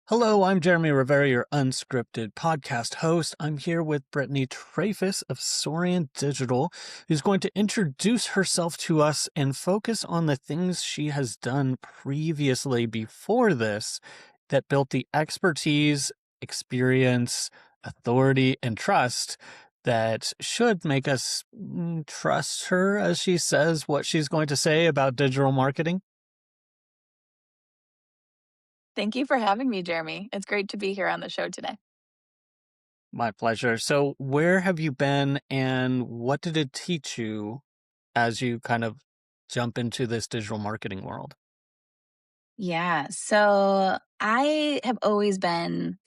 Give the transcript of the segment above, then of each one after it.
Hello, I'm Jeremy Rivera, your unscripted podcast host. I'm here with Brittany Trafis of Soarion Digital, who's going to introduce herself to us and focus on the things she has done previously before this that built the expertise, experience, authority, and trust that should make us trust her as she says what she's going to say about digital marketing. Thank you for having me, Jeremy. It's great to be here on the show today. My pleasure. So, where have you been and what did it teach you as you kind of jump into this digital marketing world? Yeah, so I have always been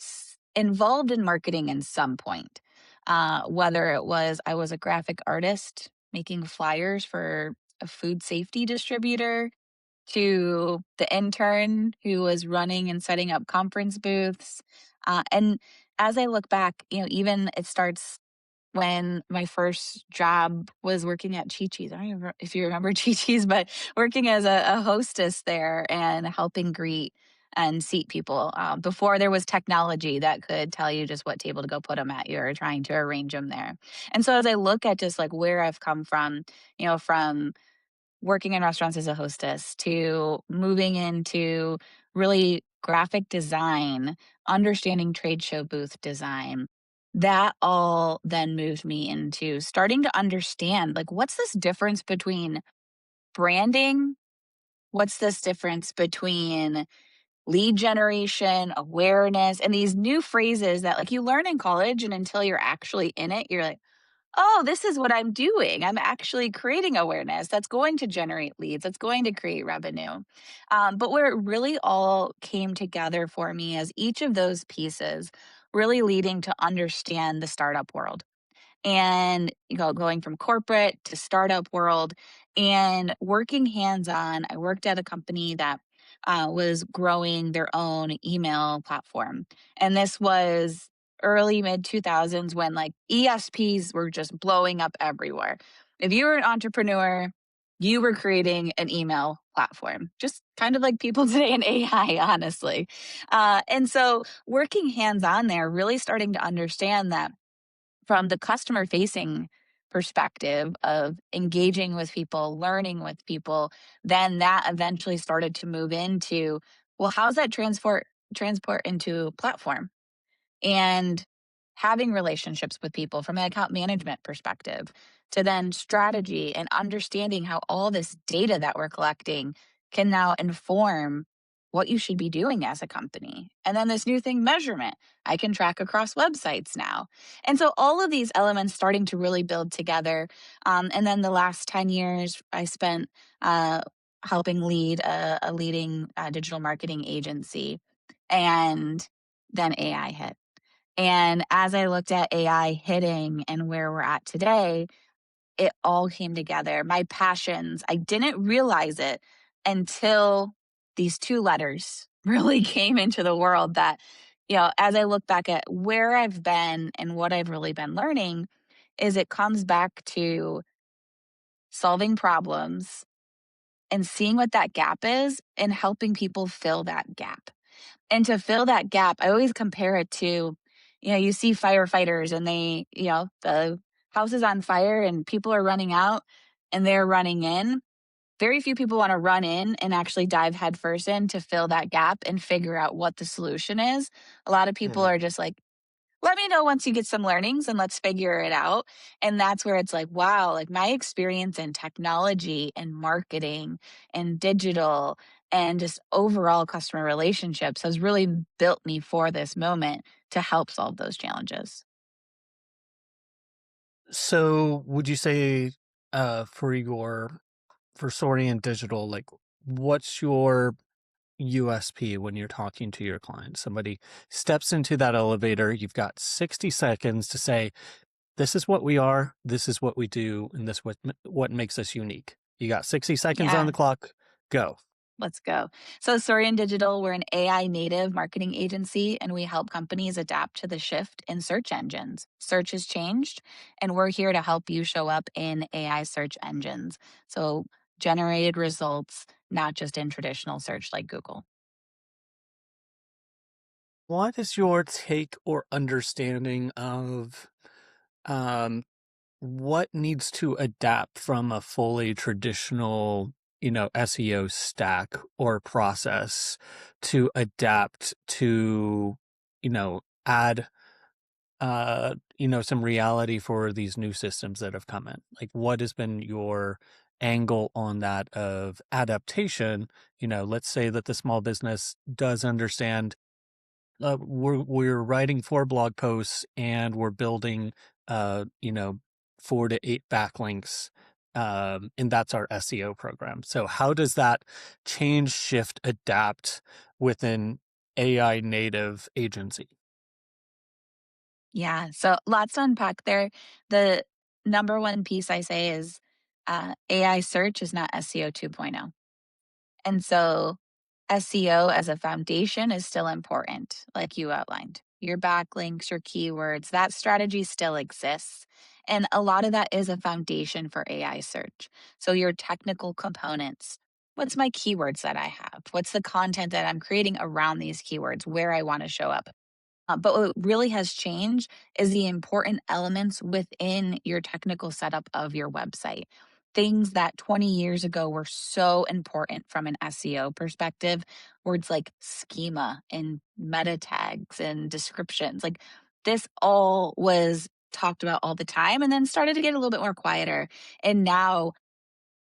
involved in marketing in some point. Whether it was I was a graphic artist making flyers for a food safety distributor, to the intern who was running and setting up conference booths. And as I look back, even it starts when my first job was working at Chi-Chi's. I don't even know if you remember Chi-Chi's, but working as a hostess there and helping greet and seat people before there was technology that could tell you just what table to go put them at. You're trying to arrange them there. And so as I look at just like where I've come from, from working in restaurants as a hostess to moving into really graphic design, understanding trade show booth design. That all then moved me into starting to understand like, what's this difference between branding? What's this difference between lead generation, awareness, and these new phrases that like you learn in college and until you're actually in it, you're like, oh, this is what I'm doing. I'm actually creating awareness that's going to generate leads, that's going to create revenue. But where it really all came together for me is each of those pieces really leading to understand the startup world and going from corporate to startup world and working hands on. I worked at a company that was growing their own email platform, and this was early mid 2000s when like ESPs were just blowing up everywhere. If you were an entrepreneur, you were creating an email platform, just kind of like people today in AI, honestly. And so working hands on there, really starting to understand that from the customer facing perspective of engaging with people, learning with people, then that eventually started to move into, well, how's that transport into platform? And having relationships with people from an account management perspective to then strategy and understanding how all this data that we're collecting can now inform what you should be doing as a company. And then this new thing, measurement, I can track across websites now. And so all of these elements starting to really build together. And then the last 10 years, I spent helping lead a leading digital marketing agency. And then AI hit. And as I looked at AI hitting and where we're at today, it all came together. My passions, I didn't realize it until these two letters really came into the world that, as I look back at where I've been and what I've really been learning, is it comes back to solving problems and seeing what that gap is and helping people fill that gap. And to fill that gap, I always compare it to, you see firefighters and the house is on fire and people are running out and they're running in. Very few people want to run in and actually dive headfirst in to fill that gap and figure out what the solution is. A lot of people Mhm. are just like, let me know once you get some learnings and let's figure it out. And that's where it's like, wow, like my experience in technology and marketing and digital and just overall customer relationships has really built me for this moment to help solve those challenges. So, would you say for Soarion Digital, like what's your USP when you're talking to your client? Somebody steps into that elevator, you've got 60 seconds to say, this is what we are, this is what we do, and what makes us unique. You got 60 seconds on Yeah. the clock. Go. Let's go. So, Soarion Digital, we're an AI native marketing agency, and we help companies adapt to the shift in search engines. Search has changed, and we're here to help you show up in AI search engines. So, generated results, not just in traditional search like Google. What is your take or understanding of um, what needs to adapt from a fully traditional, SEO stack or process to adapt to, add, some reality for these new systems that have come in? Like, what has been your angle on that of adaptation? Let's say that the small business does understand we're writing 4 blog posts and we're building, uh, you know, 4 to 8 backlinks, and that's our SEO program. So how does that change, shift, adapt within AI native agency? Yeah, so lots to unpack there. The number one piece I say is AI search is not SEO 2.0. And so SEO as a foundation is still important, like you outlined. Your backlinks, your keywords, that strategy still exists. And a lot of that is a foundation for AI search. So your technical components. What's my keywords that I have? What's the content that I'm creating around these keywords, where I want to show up? But what really has changed is the important elements within your technical setup of your website. Things that 20 years ago were so important from an SEO perspective, words like schema and meta tags and descriptions, like this all was talked about all the time and then started to get a little bit more quieter. And now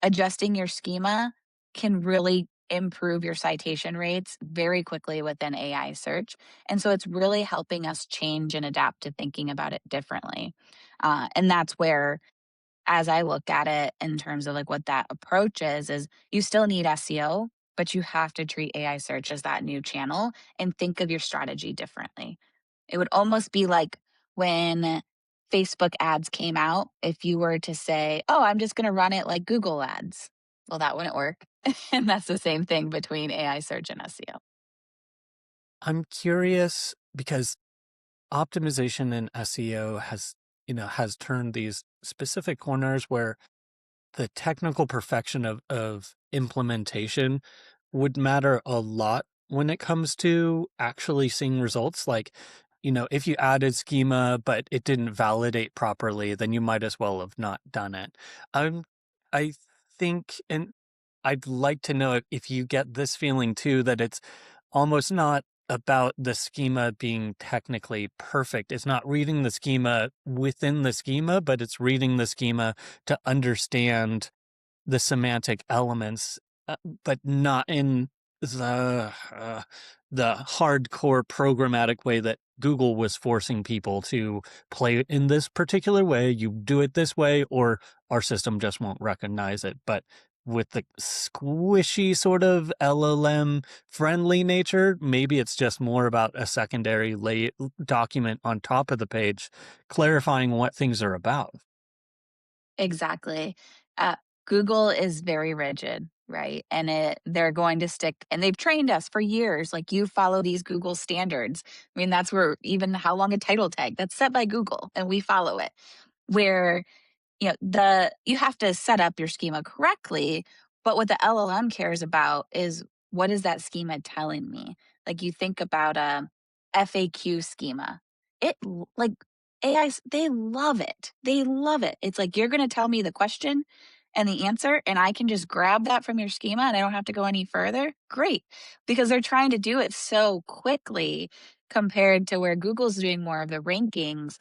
adjusting your schema can really improve your citation rates very quickly within AI search. And so it's really helping us change and adapt to thinking about it differently. And that's where, as I look at it in terms of like what that approach is you still need SEO, but you have to treat AI search as that new channel and think of your strategy differently. It would almost be like when Facebook ads came out, if you were to say, oh, I'm just going to run it like Google ads. Well, that wouldn't work. And that's the same thing between AI search and SEO. I'm curious because optimization in SEO has turned these specific corners where the technical perfection of implementation would matter a lot when it comes to actually seeing results. Like, if you added schema but it didn't validate properly, then you might as well have not done it. Um, I think, and I'd like to know if you get this feeling too, that it's almost not about the schema being technically perfect. It's not reading the schema within the schema, but it's reading the schema to understand the semantic elements, but not in the hardcore programmatic way that Google was forcing people to play it in this particular way. You do it this way, or our system just won't recognize it. But with the squishy sort of LLM friendly nature, maybe it's just more about a secondary document on top of the page clarifying what things are about. Exactly. Uh, Google is very rigid, right? And they're going to stick, and they've trained us for years. Like you follow these Google standards. I mean, that's where even how long a title tag that's set by Google, and we follow it. Where you have to set up your schema correctly, but what the LLM cares about is what is that schema telling me? Like you think about a FAQ schema. Like AIs, they love it. They love it. It's like you're going to tell me the question and the answer and I can just grab that from your schema and I don't have to go any further. Great. Because they're trying to do it so quickly compared to where Google's doing more of the rankings.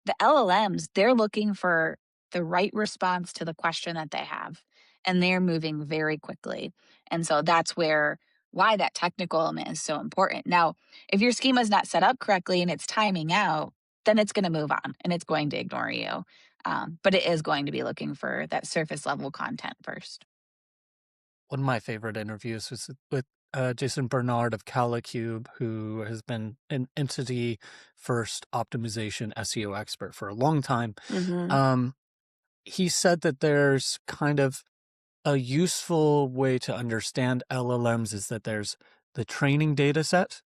The LLMs, they're looking for the right response to the question that they have, and they're moving very quickly. And so that's why that technical element is so important. Now, if your schema is not set up correctly and it's timing out, then it's going to move on and it's going to ignore you. But it is going to be looking for that surface level content first. One of my favorite interviews was with Jason Bernard of Calicube, who has been an entity first optimization SEO expert for a long time. Hmm. Um, he said that there's kind of a useful way to understand LLMs is that there's the training data set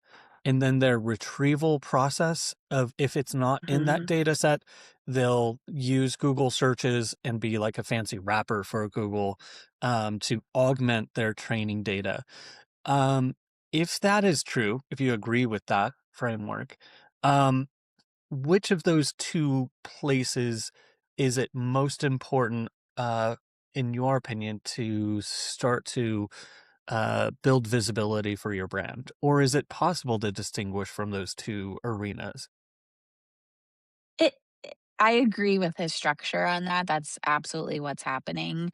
and then their retrieval process of if it's not in that Hmm. data set, they'll use Google searches and be like a fancy wrapper for Google to augment their training data. Um, if that is true, if you agree with that framework, um, which of those two places is it most important, uh, in your opinion, to start to build visibility for your brand? Or is it possible to distinguish from those two arenas? It I agree with his structure on that. That's absolutely what's happening.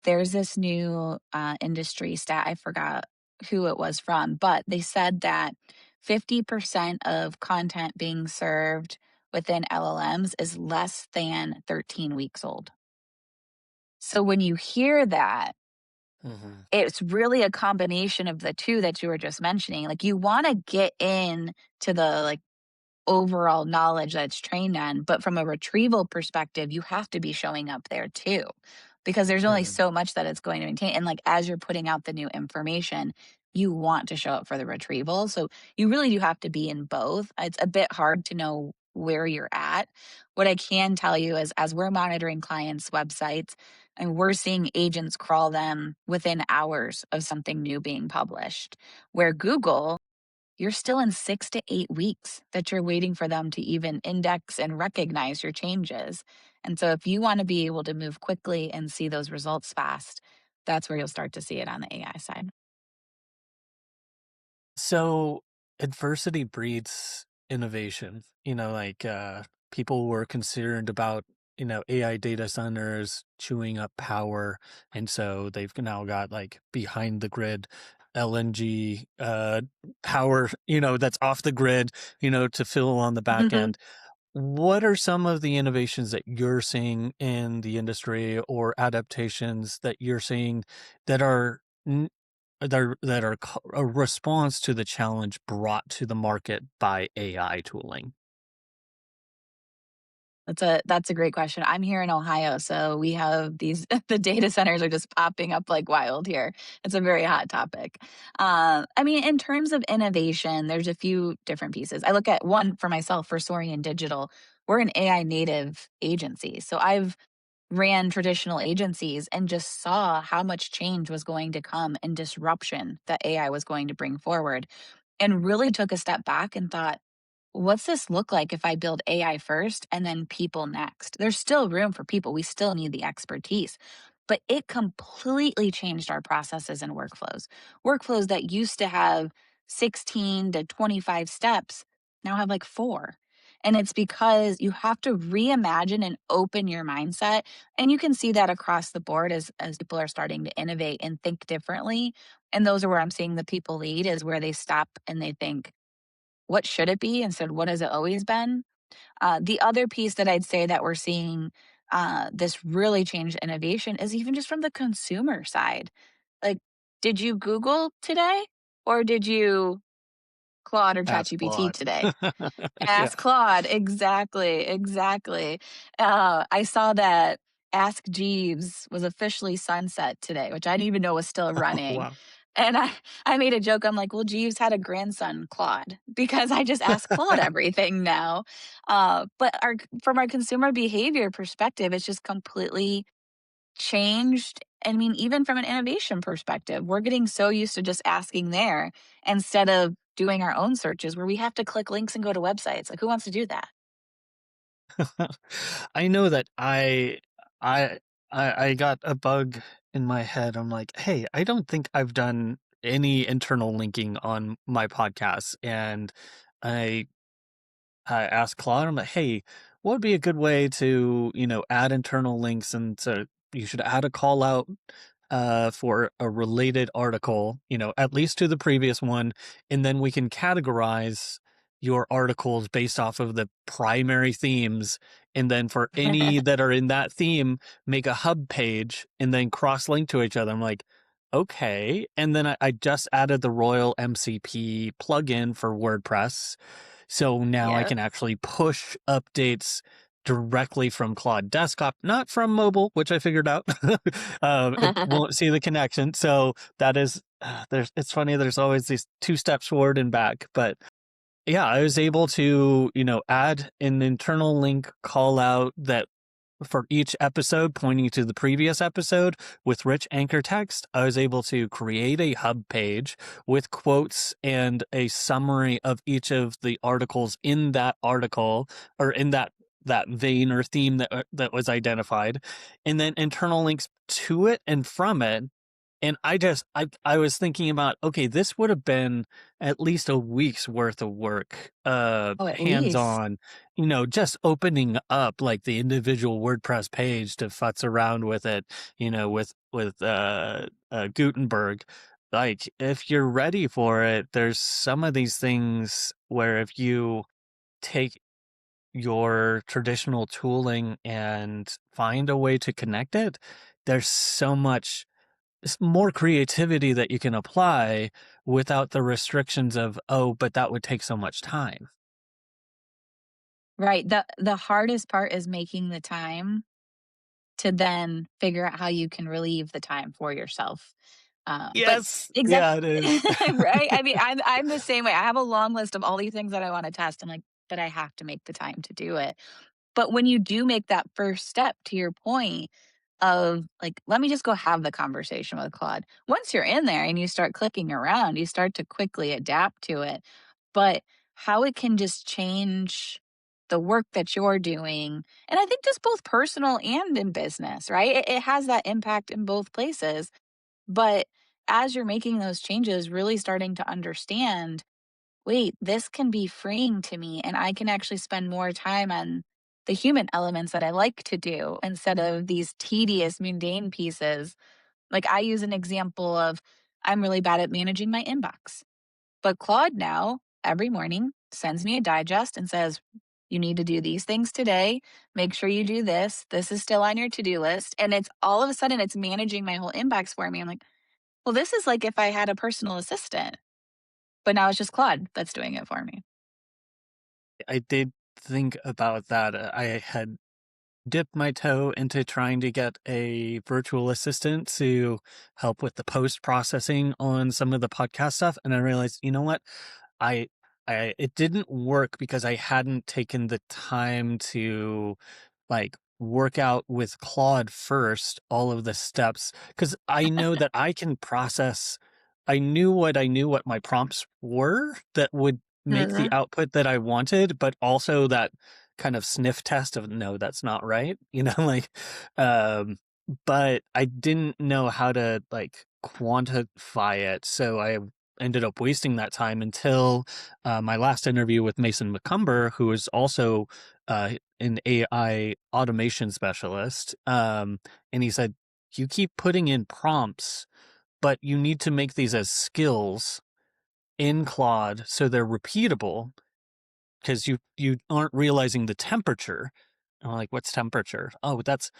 There's this new industry stat. I forgot who it was from, but they said that 50% of content being served within LLMs is less than 13 weeks old. So when you hear that, Mhm. it's really a combination of the two that you were just mentioning. Like you want to get in to the like overall knowledge that it's trained on. But from a retrieval perspective, you have to be showing up there too, because there's only Mhm. so much that it's going to maintain. And like as you're putting out the new information, you want to show up for the retrieval. So you really do have to be in both. It's a bit hard to know where you're at. What I can tell you is as we're monitoring clients' websites and we're seeing agents crawl them within hours of something new being published, where Google you're still in 6 to 8 weeks that you're waiting for them to even index and recognize your changes. And so if you wanna be able to move quickly and see those results fast, that's where you'll start to see it on the AI side. So adversity breeds innovation. People were concerned about, AI data centers chewing up power. And so they've now got like behind the grid LNG power, that's off the grid, to fill on the back end. What are some of the innovations that you're seeing in the industry or adaptations that you're seeing that are a response to the challenge brought to the market by AI tooling? That's a great question. I'm here in Ohio, so we have these the data centers are just popping up like wild here. It's a very hot topic. I mean, in terms of innovation, there's a few different pieces. I look at one for myself for Soarion Digital. We're an AI native agency, so I've ran traditional agencies and just saw how much change was going to come and disruption that AI was going to bring forward, and really took a step back and thought, what's this look like if I build AI first and then people next? There's still room for people. We still need the expertise. But it completely changed our processes and workflows. Workflows that used to have 16 to 25 steps now have like four. And it's because you have to reimagine and open your mindset. And you can see that across the board as people are starting to innovate and think differently. And those are where I'm seeing the people lead is where they stop and they think, what should it be instead of what has it always been? The other piece that I'd say that we're seeing this really change innovation is even just from the consumer side. Like, did you Google today or did you Claude or Ask ChatGPT Claude. today? Yeah. Ask Claude. Exactly, exactly. I saw that Ask Jeeves was officially sunset today, which I didn't even know was still Oh, running. wow. And I made a joke. I'm like, well, Jeeves had a grandson, Claude, because I just ask Claude everything now. But from our consumer behavior perspective, it's just completely changed. I mean, even from an innovation perspective, we're getting so used to just asking there instead of doing our own searches where we have to click links and go to websites. Like, who wants to do that? I know that I I got a bug in my head. I'm like, "Hey, I don't think I've done any internal linking on my podcast." And I I asked Claude, I'm like, "Hey, what would be a good way to, add internal links?" And so you should add a call out for a related article, at least to the previous one, and then we can categorize your articles based off of the primary themes, and then for any that are in that theme, make a hub page and then cross link to each other. I'm like, okay. And then I just added the Royal MCP plugin for WordPress. So now I Yeah. can actually push updates directly from Claude Desktop, not from mobile, which I figured out. It won't see the connection. So that is, it's funny, there's always these two steps forward and back. But yeah, I was able to, add an internal link call out that for each episode pointing to the previous episode with rich anchor text. I was able to create a hub page with quotes and a summary of each of the articles in that article, or in that vein or theme that was identified, and then internal links to it and from it. And I was thinking about, okay, this would have been at least a week's worth of work, Oh, at hands least. on, just opening up like the individual WordPress page to futz around with it, with Gutenberg. Like, if you're ready for it, there's some of these things where if you take your traditional tooling and find a way to connect it, there's so much more creativity that you can apply without the restrictions of, oh, but that would take so much time. Right. The hardest part is making the time to then figure out how you can relieve the time for yourself. But Yes. exactly. Yeah, it is. Right? I mean, I'm the same way. I have a long list of all these things that I wanna test. I'm like, "But I have to make the time to do it." But when you do make that first step, to your point of, like, "Let me just go have the conversation with Claude." Once you're in there and you start clicking around, you start to quickly adapt to it. But how it can just change the work that you're doing, and I think just both personal and in business, right? It has that impact in both places. But as you're making those changes, really starting to understand, wait, this can be freeing to me, and I can actually spend more time on the human elements that I like to do instead of these tedious, mundane pieces. Like, I use an example of, I'm really bad at managing my inbox. But Claude now, every morning, sends me a digest and says, "You need to do these things today. Make sure you do this. This is still on your to do list." And it's all of a sudden, it's managing my whole inbox for me. I'm like, well, this is like if I had a personal assistant, but now it's just Claude that's doing it for me. I did think about that. I had dipped my toe into trying to get a virtual assistant to help with the post processing on some of the podcast stuff. And I realized, you know what? I I it didn't work because I hadn't taken the time to, like, work out with Claude first all of the steps, because I know that I can process. I knew what my prompts were that would make the Mhm. output that I wanted, but also that kind of sniff test of, "No, that's not right," like, um, but I didn't know how to, like, quantify it, so I ended up wasting that time until my last interview with Mason McCumber, who is also an AI automation specialist. And he said, you keep putting in prompts, but you need to make these as skills in Claude so they're repeatable, because you aren't realizing the temperature. And I'm like, what's temperature? Oh, that's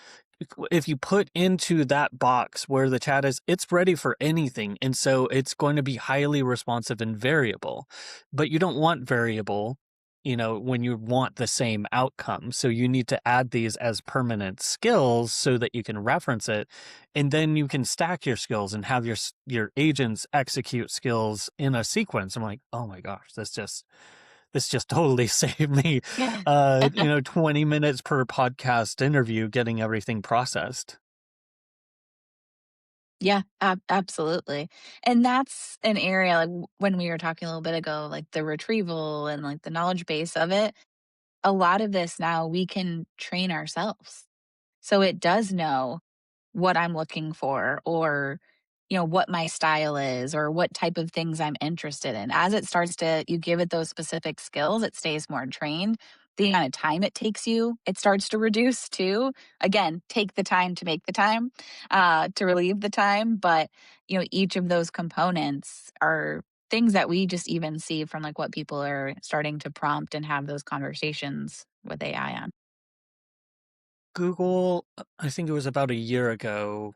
if you put into that box where the chat is, it's ready for anything. And so it's going to be highly responsive and variable. But you don't want variable, when you want the same outcome. So you need to add these as permanent skills so that you can reference it. And then you can stack your skills and have your agents execute skills in a sequence. I'm like, oh my gosh, this just totally saved me, Yeah. 20 minutes per podcast interview getting everything processed. Yeah, absolutely. And that's an area, like, when we were talking a little bit ago, like the retrieval and like the knowledge base of it, a lot of this now we can train ourselves. So it does know what I'm looking for, or, what my style is, or what type of things I'm interested in. As it starts to, you give it those specific skills, it stays more trained. The amount of time it takes you, it starts to reduce too. Again, take the time to make the time, to relieve the time. But, each of those components are things that we just even see from like what people are starting to prompt and have those conversations with AI on. Google, I think it was about a year ago,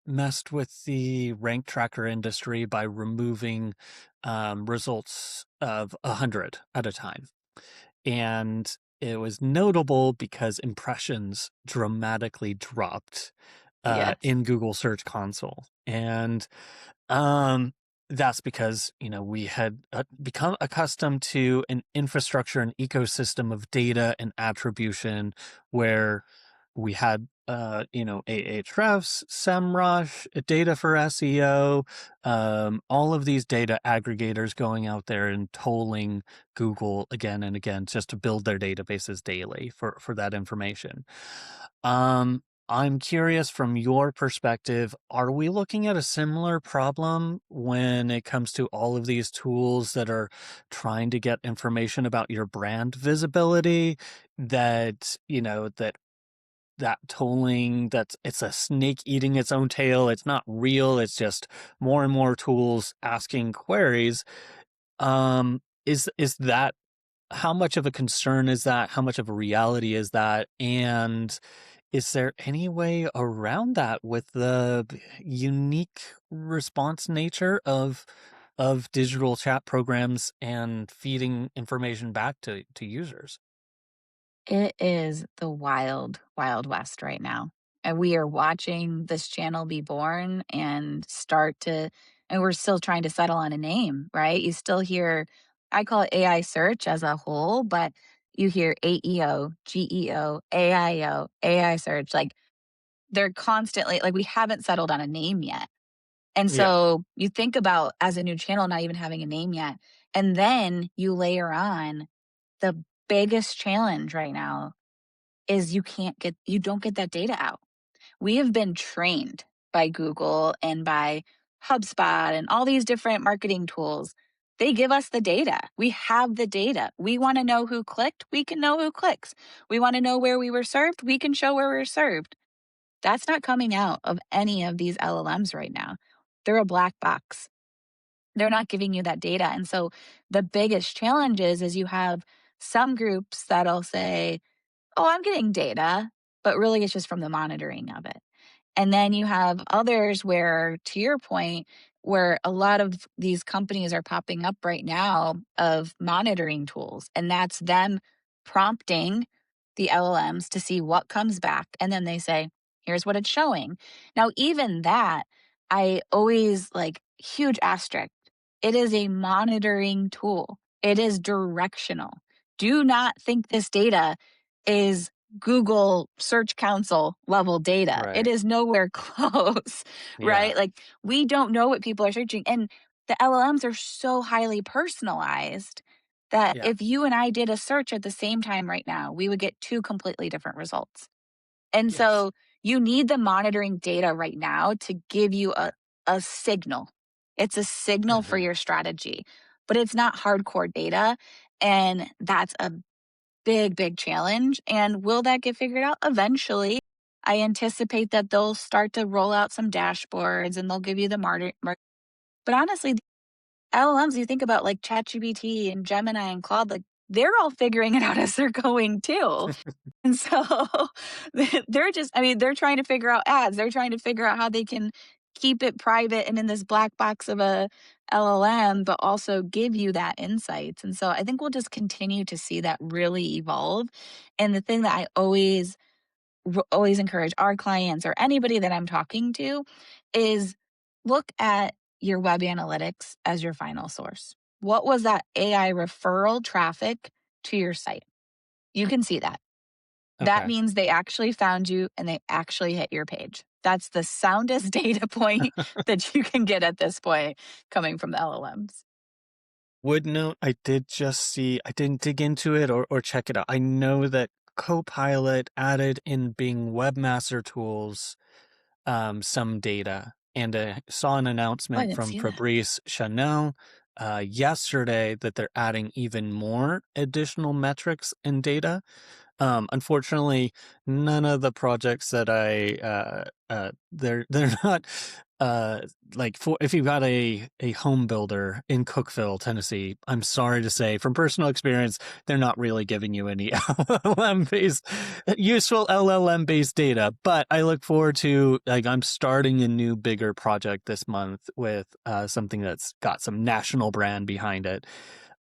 messed with the rank tracker industry by removing results of 100 at a time. And it was notable because impressions dramatically dropped Yes. in Google Search Console. And Um, that's because, we had become accustomed to an infrastructure and ecosystem of data and attribution where we had Ahrefs, SEMrush, data for SEO, all of these data aggregators going out there and tolling Google again and again just to build their databases daily for that information. I'm curious from your perspective, are we looking at a similar problem when it comes to all of these tools that are trying to get information about your brand visibility that, that tolling, that's it's a snake eating its own tail. It's not real. It's just more and more tools asking queries. Is that how much of a concern is that? How much of a reality is that? And is there any way around that with the unique response nature of digital chat programs and feeding information back to users? It is the wild, wild west right now. And we are watching this channel be born and start to, and we're still trying to settle on a name, right? You still hear, I call it AI search as a whole, but you hear AEO, GEO, AIO, AI search. Like they're constantly, like we haven't settled on a name yet. And Yeah. so you think about as a new channel not even having a name yet. And then you layer on the biggest challenge right now is you don't get that data out. We have been trained by Google and by HubSpot and all these different marketing tools. They give us the data. We have the data. We want to know who clicked. We can know who clicks. We want to know where we were served. We can show where we were served. That's not coming out of any of these LLMs right now. They're a black box. They're not giving you that data. And so the biggest challenge is you have some groups that'll say, oh, I'm getting data, but really it's just from the monitoring of it. And then you have others where, to your point, where a lot of these companies are popping up right now of monitoring tools, and that's them prompting the LLMs to see what comes back. And then they say, here's what it's showing. Now, even that, I always like huge asterisk. It is a monitoring tool, it is directional. Do not think this data is Google Search Console level data. It Right. is nowhere close, Yeah. right? Like we don't know what people are searching. And the LLMs are so highly personalized that Yeah. if you and I did a search at the same time right now, we would get two completely different results. And Yes. so you need the monitoring data right now to give you a signal. It's a signal for Mhm. your strategy, but it's not hardcore data. And that's a big, big challenge. And will that get figured out? Eventually. I anticipate that they'll start to roll out some dashboards and they'll give you the but honestly, the LLMs, you think about like ChatGPT and Gemini and Claude, like they're all figuring it out as they're going too. And so they're just, I mean, they're trying to figure out ads. They're trying to figure out how they can keep it private and in this black box of a LLM, but also give you that insights. And so I think we'll just continue to see that really evolve. And the thing that I always encourage our clients or anybody that I'm talking to is look at your web analytics as your final source. What was that AI referral traffic to your site? You can see that. That Okay. means they actually found you and they actually hit your page. That's the soundest data point that you can get at this point coming from the LLMs. Would note I did just see, I didn't dig into it or check it out. I know that Copilot added in Bing Webmaster Tools some data, and I saw an Oh, I announcement didn't from see that. Fabrice Chanel yesterday that they're adding even more additional metrics and data. Unfortunately, none of the projects that they're not uh like for if you've got a home builder in Cookeville, Tennessee, I'm sorry to say from personal experience, they're not really giving you any LLM based useful LLM based data. But I look forward to like I'm starting a new bigger project this month with something that's got some national brand behind it.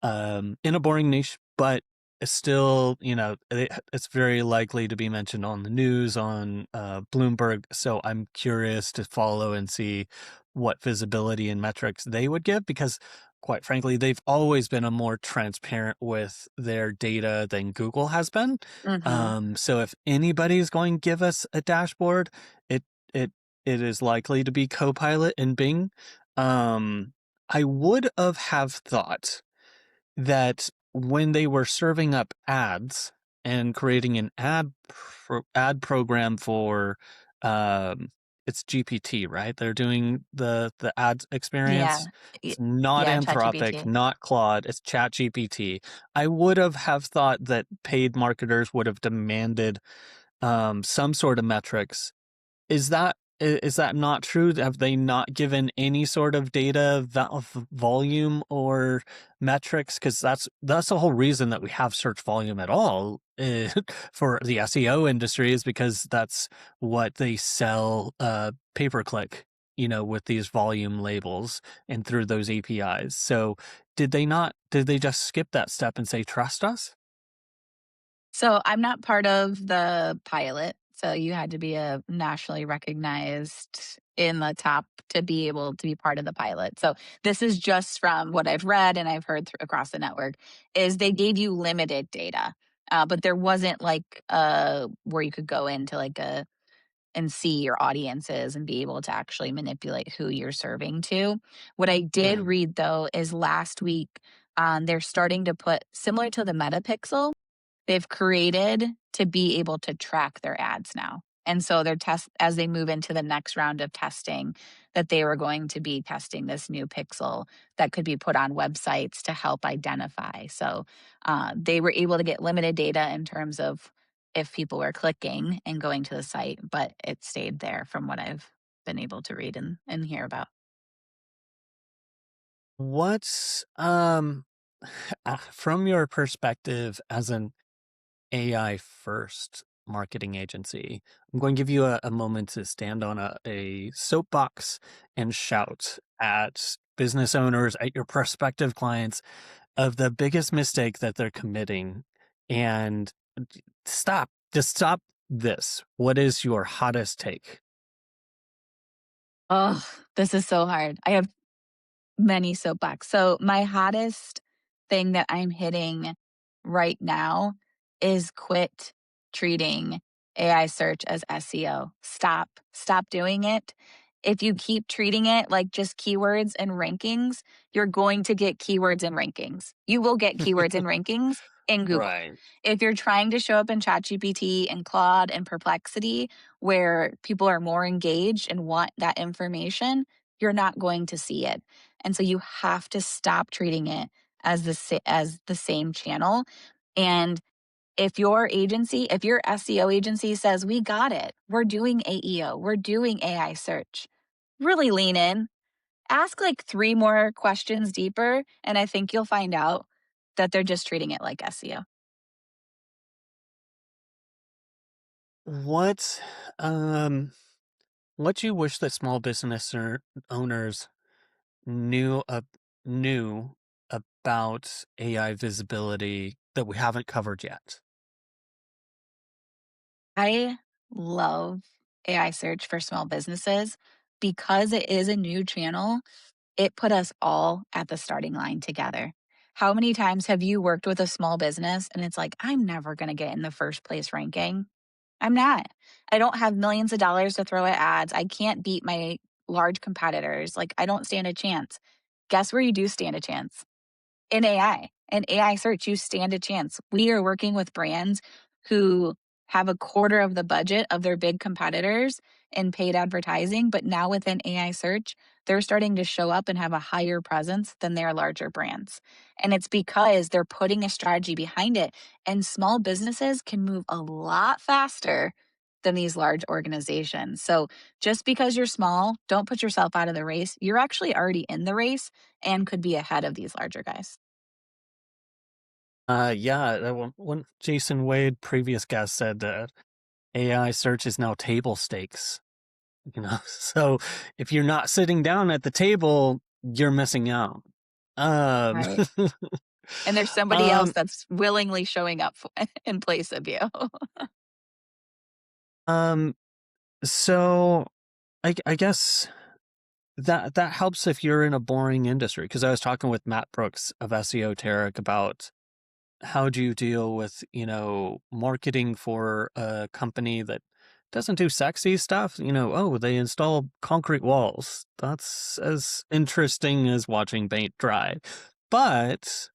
In a boring niche, but it's still, it's very likely to be mentioned on the news on Bloomberg. So I'm curious to follow and see what visibility and metrics they would give because quite frankly, they've always been a more transparent with their data than Google has been. Mhm. So if anybody's going to give us a dashboard, it it it is likely to be Copilot and Bing. Um, I would have thought that when they were serving up ads and creating an ad program for um it's GPT, right? They're doing the ad Yeah. experience. Y It's not yeah, Anthropic, ChatGPT. not Claude, it's ChatGPT. I would have thought that paid marketers would have demanded some sort of metrics. Is that not true? Have they not given any sort of data volume or metrics? Because that's the whole reason that we have search volume at all for the SEO industry is because that's what they sell pay per click, with these volume labels and through those APIs. So did they not? Did they just skip that step and say trust us? So I'm not part of the pilot. So you had to be a nationally recognized in the top to be able to be part of the pilot. So this is just from what I've read and I've heard across the network is they gave you limited data, but there wasn't like where you could go into like a and see your audiences and be able to actually manipulate who you're serving to. What I did Hmm. read though is last week they're starting to put similar to the meta pixel they've created to be able to track their ads now. And so they're test as they move into the next round of testing that they were going to be testing this new pixel that could be put on websites to help identify. So they were able to get limited data in terms of if people were clicking and going to the site, but it stayed there from what I've been able to read and hear about. What's from your perspective as an AI first marketing agency, I'm going to give you a moment to stand on a soapbox and shout at business owners, at your prospective clients of the biggest mistake that they're committing and just stop this. What is your hottest take? Oh, this is so hard. I have many soapbox. So my hottest thing that I'm hitting right now is quit treating AI search as SEO. Stop. Stop doing it. If you keep treating it like just keywords and rankings, you're going to get keywords and rankings. You will get keywords and rankings in Google. Right. If you're trying to show up in ChatGPT and Claude and Perplexity, where people are more engaged and want that information, you're not going to see it. And so you have to stop treating it as as the same channel. And if your agency, if your SEO agency says, we got it, we're doing AEO, we're doing AI search, really lean in, ask like three more questions deeper. And I think you'll find out that they're just treating it like SEO. What um what do you wish that small business owners knew knew about AI visibility that we haven't covered yet? I love AI search for small businesses because it is a new channel. It put us all at the starting line together. How many times have you worked with a small business and it's like, I'm never going to get in the first place ranking? I'm not. I don't have millions of dollars to throw at ads. I can't beat my large competitors. Like, I don't stand a chance. Guess where you do stand a chance? In AI. In AI search, you stand a chance. We are working with brands who have a quarter of the budget of their big competitors in paid advertising, but now within AI search, they're starting to show up and have a higher presence than their larger brands. And it's because they're putting a strategy behind it. And small businesses can move a lot faster than these large organizations. So just because you're small, don't put yourself out of the race. You're actually already in the race and could be ahead of these larger guys. Yeah, when Jason Wade, previous guest, said that AI search is now table stakes. So if you're not sitting down at the table, you're missing out. Um, Right. And there's somebody else um, that's willingly showing up in place of you. um, so I guess that helps if you're in a boring industry. Because I was talking with Matt Brooks of SEO about how do you deal with, marketing for a company that doesn't do sexy stuff? Oh, they install concrete walls. That's as interesting as watching paint dry. But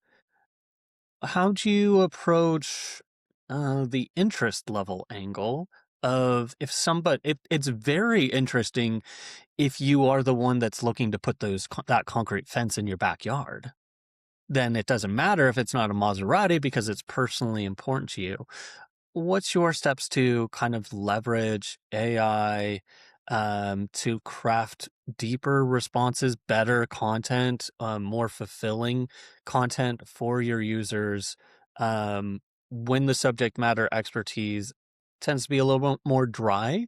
how do you approach the interest level angle of if somebody, it's very interesting if you are the one that's looking to put that concrete fence in your backyard. Then it doesn't matter if it's not a Maserati because it's personally important to you. What's your steps to kind of leverage AI to craft deeper responses, better content, more fulfilling content for your users when the subject matter expertise tends to be a little bit more dry,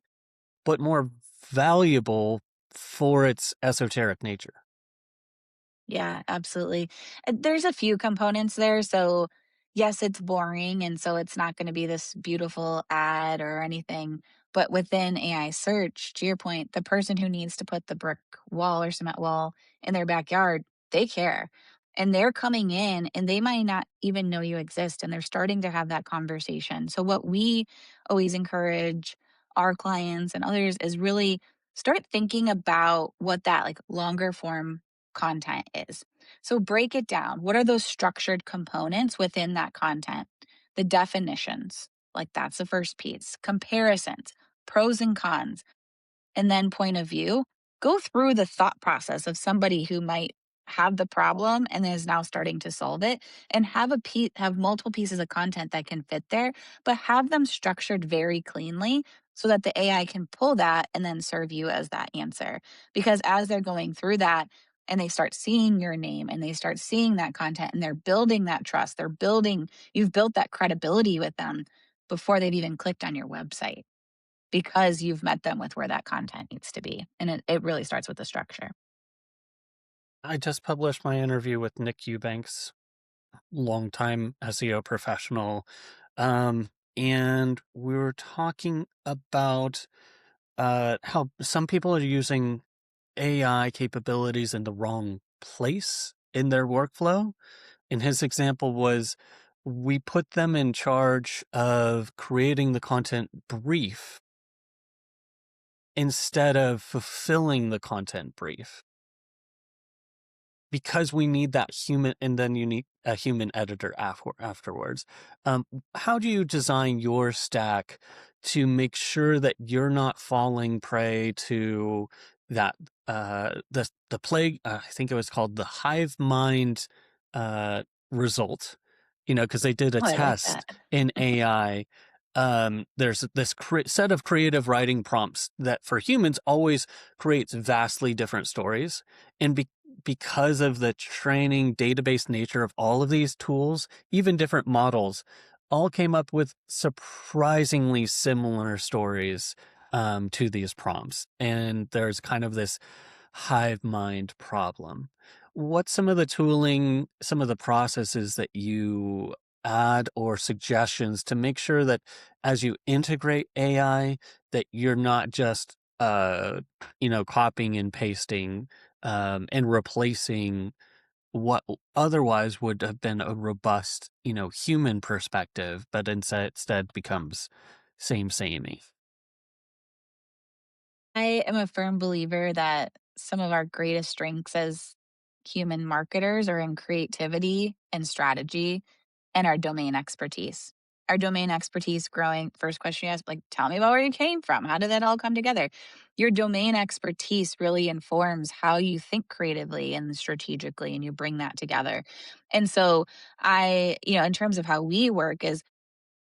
but more valuable for its esoteric nature? Yeah, absolutely. There's a few components there. So, yes, it's boring. And so it's not going to be this beautiful ad or anything. But within AI search, to your point, the person who needs to put the brick wall or cement wall in their backyard, they care. And they're coming in and they might not even know you exist. And they're starting to have that conversation. So, what we always encourage our clients and others is really start thinking about what that like longer form content is. So break it down. What are those structured components within that content? The definitions, like that's the first piece, comparisons, pros and cons, and then point of view. Go through the thought process of somebody who might have the problem and is now starting to solve it, and have multiple pieces of content that can fit there, but have them structured very cleanly so that the AI can pull that and then serve you as that answer. Because as they're going through that and they start seeing your name and they start seeing that content and they're building that trust, you've built that credibility with them before they've even clicked on your website because you've met them with where that content needs to be. And it really starts with the structure. I just published my interview with Nick Eubanks, longtime SEO professional. And we were talking about how some people are using AI capabilities in the wrong place in their workflow. And his example was we put them in charge of creating the content brief instead of fulfilling the content brief, because we need that human, and then you need a human editor afterwards. How do you design your stack to make sure that you're not falling prey to that the plague, I think it was called the hive mind uh result, because they did a Oh, I like that. test in AI. There's this set of creative writing prompts that for humans always creates vastly different stories, and because of the training database nature of all of these tools, even different models, all came up with surprisingly similar stories to these prompts. And there's kind of this hive mind problem. What's some of the tooling, some of the processes that you add or suggestions to make sure that as you integrate AI, that you're not just copying and pasting and replacing what otherwise would have been a robust, human perspective, but instead becomes samey. I am a firm believer that some of our greatest strengths as human marketers are in creativity and strategy and our domain expertise. Our domain expertise growing, first question you asked, like, tell me about where you came from. How did that all come together? Your domain expertise really informs how you think creatively and strategically, and you bring that together. And so, in terms of how we work, is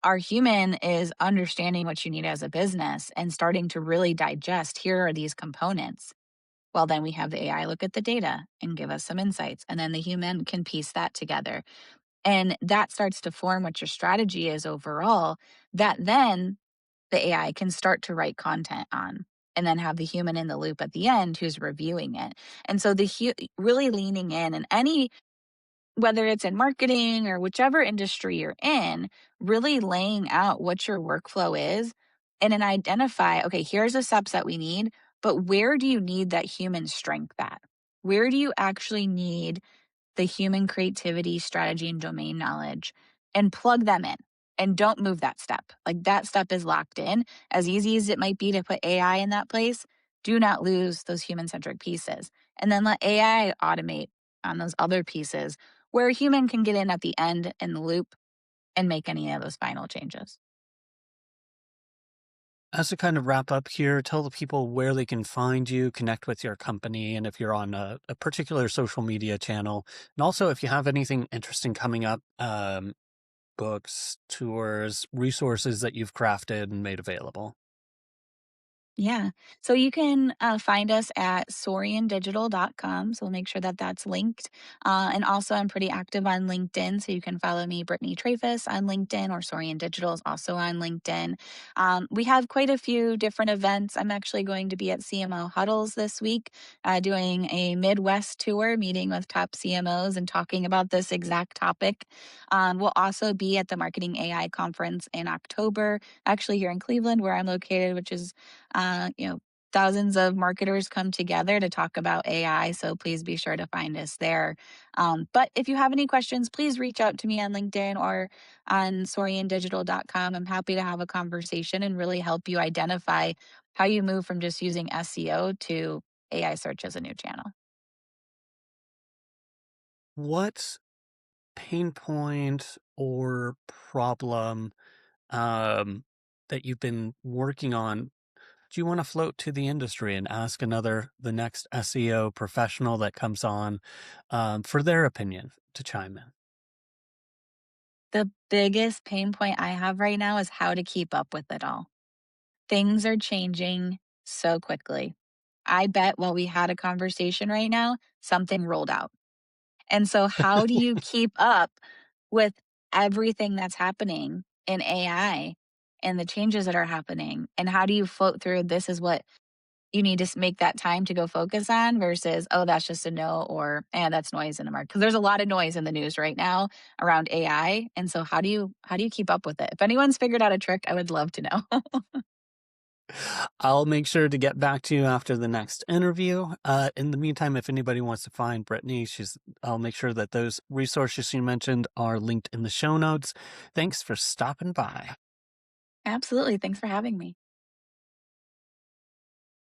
our human is understanding what you need as a business and starting to really digest here are these components. Well, then we have the AI look at the data and give us some insights. And then the human can piece that together. And that starts to form what your strategy is overall, that then the AI can start to write content on and then have the human in the loop at the end who's reviewing it. And so really leaning in and whether it's in marketing or whichever industry you're in, really laying out what your workflow is and then identify, okay, here's the steps that we need. But where do you need that human strength at? Where do you actually need the human creativity, strategy, and domain knowledge and plug them in and don't move that step? Like that step is locked in. As easy as it might be to put AI in that place, do not lose those human centric pieces. And then let AI automate on those other pieces where a human can get in at the end in the loop and make any of those final changes. As to kind of wrap up here, tell the people where they can find you, connect with your company, and if you're on a particular social media channel. And also, if you have anything interesting coming up, books, tours, resources that you've crafted and made available. Yeah. So you can find us at sauriondigital.com. So we'll make sure that that's linked. And also, I'm pretty active on LinkedIn. So you can follow me, Brittany Trafis, on LinkedIn, or Saurion Digital is also on LinkedIn. We have quite a few different events. I'm actually going to be at CMO Huddles this week, doing a Midwest tour, meeting with top CMOs and talking about this exact topic. We'll also be at the Marketing AI conference in October, actually here in Cleveland, where I'm located, which is thousands of marketers come together to talk about AI. So please be sure to find us there. But if you have any questions, please reach out to me on LinkedIn or on sauriondigital.com. I'm happy to have a conversation and really help you identify how you move from just using SEO to AI search as a new channel. What pain point or problem um, that you've been working on do you want to float to the industry and ask the next SEO professional that comes on for their opinion to chime in? The biggest pain point I have right now is how to keep up with it all. Things are changing so quickly. I bet while we had a conversation right now, something rolled out. And so, how do you keep up with everything that's happening in AI and the changes that are happening? And how do you float through this is what you need to make that time to go focus on versus, oh, that's just a no, or that's noise in the market. Because there's a lot of noise in the news right now around AI. And so, how do you keep up with it? If anyone's figured out a trick, I would love to know. I'll make sure to get back to you after the next interview. In the meantime, if anybody wants to find Brittany, I'll make sure that those resources you mentioned are linked in the show notes. Thanks for stopping by. Absolutely. Thanks for having me.